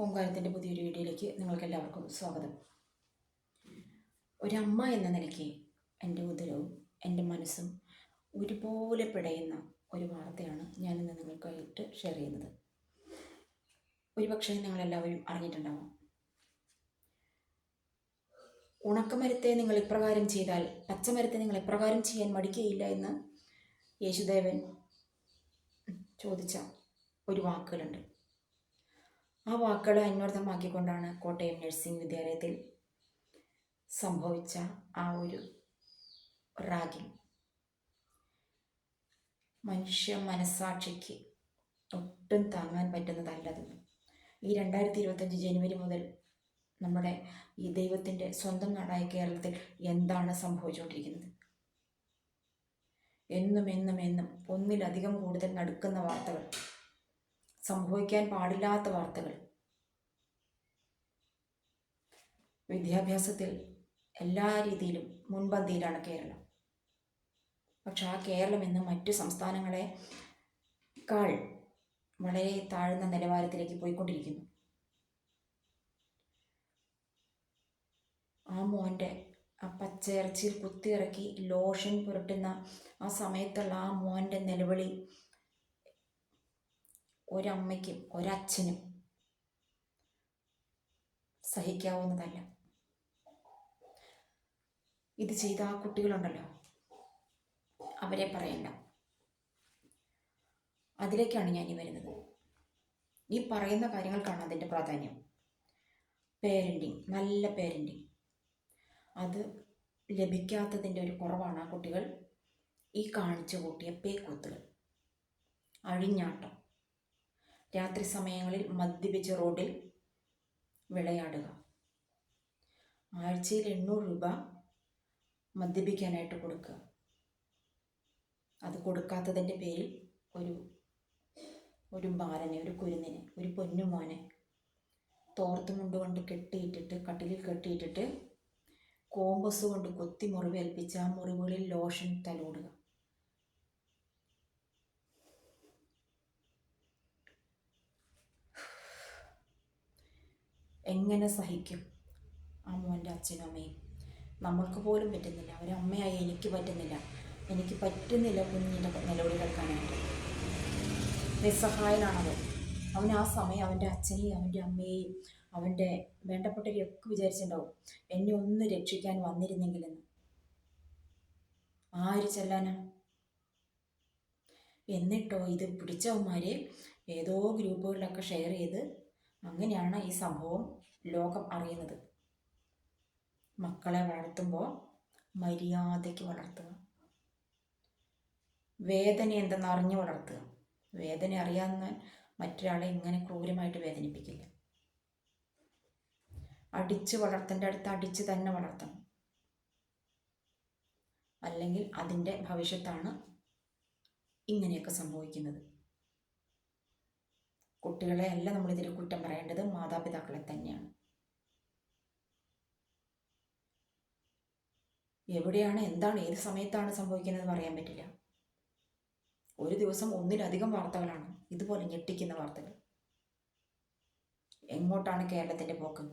ഓംകാരത്തിൻ്റെ പുതിയൊരു വീഡിയോയിലേക്ക് നിങ്ങൾക്കെല്ലാവർക്കും സ്വാഗതം. ഒരമ്മ എന്ന നിലയ്ക്ക് എൻ്റെ ഉദരവും എൻ്റെ മനസ്സും ഒരുപോലെ പിടയുന്ന ഒരു വാർത്തയാണ് ഞാനിന്ന് നിങ്ങൾക്കായിട്ട് ഷെയർ ചെയ്യുന്നത്. ഒരുപക്ഷെ നിങ്ങളെല്ലാവരും അറിഞ്ഞിട്ടുണ്ടാവും. ഉണക്കമരത്തെ നിങ്ങൾ ഇപ്രകാരം ചെയ്താൽ പച്ചമരത്തെ നിങ്ങൾ ഇപ്രകാരം ചെയ്യാൻ മടിക്കുകയില്ല എന്ന് യേശുദേവൻ ചോദിച്ച ഒരു വാക്കുകളുണ്ട്. ആ വാക്കുകൾ അന്വർത്ഥമാക്കിക്കൊണ്ടാണ് കോട്ടയം നഴ്സിംഗ് വിദ്യാലയത്തിൽ സംഭവിച്ച ആ ഒരു റാഗിങ് മനുഷ്യ മനസ്സാക്ഷിക്ക് ഒട്ടും താങ്ങാൻ പറ്റുന്നതല്ലതെന്ന് ഈ 2025 ജനുവരി മുതൽ നമ്മുടെ ഈ ദൈവത്തിൻ്റെ സ്വന്തം നാടായ കേരളത്തിൽ എന്താണ് സംഭവിച്ചുകൊണ്ടിരിക്കുന്നത്? എന്നും ഒന്നിലധികം കൂടുതൽ നടുക്കുന്ന വാർത്തകൾ, സംഭവിക്കാൻ പാടില്ലാത്ത വാർത്തകൾ. വിദ്യാഭ്യാസത്തിൽ എല്ലാ രീതിയിലും മുൻപന്തിയിലാണ് കേരളം. പക്ഷെ ആ കേരളം ഇന്ന് മറ്റു സംസ്ഥാനങ്ങളെക്കാൾ വളരെ താഴ്ന്ന നിലവാരത്തിലേക്ക് പോയിക്കൊണ്ടിരിക്കുന്നു. ആ മോൻ്റെ ആ പച്ചയിറച്ചിയിൽ കുത്തിയിറക്കി ലോഷൻ പുരട്ടുന്ന ആ സമയത്തുള്ള ആ മോൻ്റെ നിലവിളി ഒരമ്മയ്ക്കും ഒരച്ഛനും സഹിക്കാവുന്നതല്ല. ഇത് ചെയ്ത ആ കുട്ടികളുണ്ടല്ലോ, അവരെ പറയണ്ട. അതിലേക്കാണ് ഞാൻ ഈ വരുന്നത്. ഈ പറയുന്ന കാര്യങ്ങൾക്കാണ് അതിൻ്റെ പ്രാധാന്യം. പേരൻറ്റിങ്, നല്ല പേരൻറ്റിങ് അത് ലഭിക്കാത്തതിൻ്റെ ഒരു കുറവാണ് ആ കുട്ടികൾ ഈ കാണിച്ചു കൂട്ടിയ പേക്കൂത്തുകൾ, അഴിഞ്ഞാട്ടം, രാത്രി സമയങ്ങളിൽ മദ്യപിച്ച് റോഡിൽ വിളയാടുക, ആഴ്ചയിൽ 800 രൂപ മദ്യപിക്കാനായിട്ട് കൊടുക്കുക. അത് കൊടുക്കാത്തതിൻ്റെ പേരിൽ ഒരു ബാലനെ, ഒരു കുരുന്നിനെ, ഒരു പൊന്നുമോനെ തോർത്തുമുണ്ട് കൊണ്ട് കെട്ടിയിട്ടിട്ട്, കട്ടിലിൽ കെട്ടിയിട്ടിട്ട് കോമ്പസ് കൊണ്ട് കൊത്തി മുറിവേൽപ്പിച്ച് ആ മുറിവുകളിൽ ലോഷൻ തലോടുക. എങ്ങനെ സഹിക്കും ആ മോൻ്റെ അച്ഛനും അമ്മയും? നമ്മൾക്ക് പോലും പറ്റുന്നില്ല. അവരമ്മയായി എനിക്ക് പറ്റുന്നില്ല കുഞ്ഞിൻ്റെ നിലവിളി കേൾക്കാനായിട്ട്. നിസ്സഹായനാണവൻ. അവൻ ആ സമയം അവൻ്റെ അച്ഛനെയും അവൻ്റെ അമ്മയെയും അവൻ്റെ വേണ്ടപ്പെട്ടവരെയൊക്കെ വിചാരിച്ചിട്ടുണ്ടാവും, എന്നെ ഒന്ന് രക്ഷിക്കാൻ വന്നിരുന്നെങ്കിലെന്ന്. ആര് ചെല്ലാനാ? എന്നിട്ടോ ഇത് പിടിച്ചവന്മാരെ ഏതോ ഗ്രൂപ്പുകളിലൊക്കെ ഷെയർ ചെയ്ത് അങ്ങനെയാണ് ഈ സംഭവം ലോകം അറിയുന്നത്. മക്കളെ വളർത്തുമ്പോൾ മര്യാദയ്ക്ക് വളർത്തുക, വേദന എന്തെന്ന് അറിഞ്ഞു വളർത്തുക. വേദന അറിയാവുന്ന മറ്റൊരാളെ ഇങ്ങനെ ക്രൂരമായിട്ട് വേദനിപ്പിക്കില്ല. അടിച്ച് വളർത്തേണ്ട അടുത്ത് അടിച്ച് തന്നെ വളർത്തണം, അല്ലെങ്കിൽ അതിൻ്റെ ഭവിഷ്യത്താണ് ഇങ്ങനെയൊക്കെ സംഭവിക്കുന്നത്. കുട്ടികളെ അല്ല നമ്മളിതിൽ കുറ്റം പറയേണ്ടത്, മാതാപിതാക്കളെ തന്നെയാണ്. എവിടെയാണ്, എന്താണ്, ഏത് സമയത്താണ് സംഭവിക്കുന്നത് പറയാൻ പറ്റില്ല. ഒരു ദിവസം ഒന്നിലധികം വാർത്തകളാണ് ഇതുപോലെ ഞെട്ടിക്കുന്ന വാർത്തകൾ. എങ്ങോട്ടാണ് കേരളത്തിൻ്റെ പോക്ക്?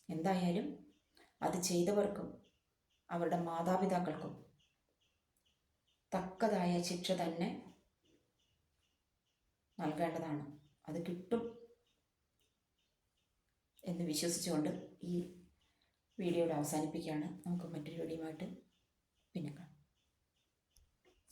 എന്തായാലും അത് ചെയ്തവർക്കും അവരുടെ മാതാപിതാക്കൾക്കും തക്കതായ ശിക്ഷ തന്നെ നൽകേണ്ടതാണ്. അത് കിട്ടും എന്ന് വിശ്വസിച്ചുകൊണ്ട് ഈ വീഡിയോയുടെ അവസാനിപ്പിക്കുകയാണ്. നമുക്ക് മറ്റൊരു വീഡിയോയുമായിട്ട് പിന്നെ കാണാം.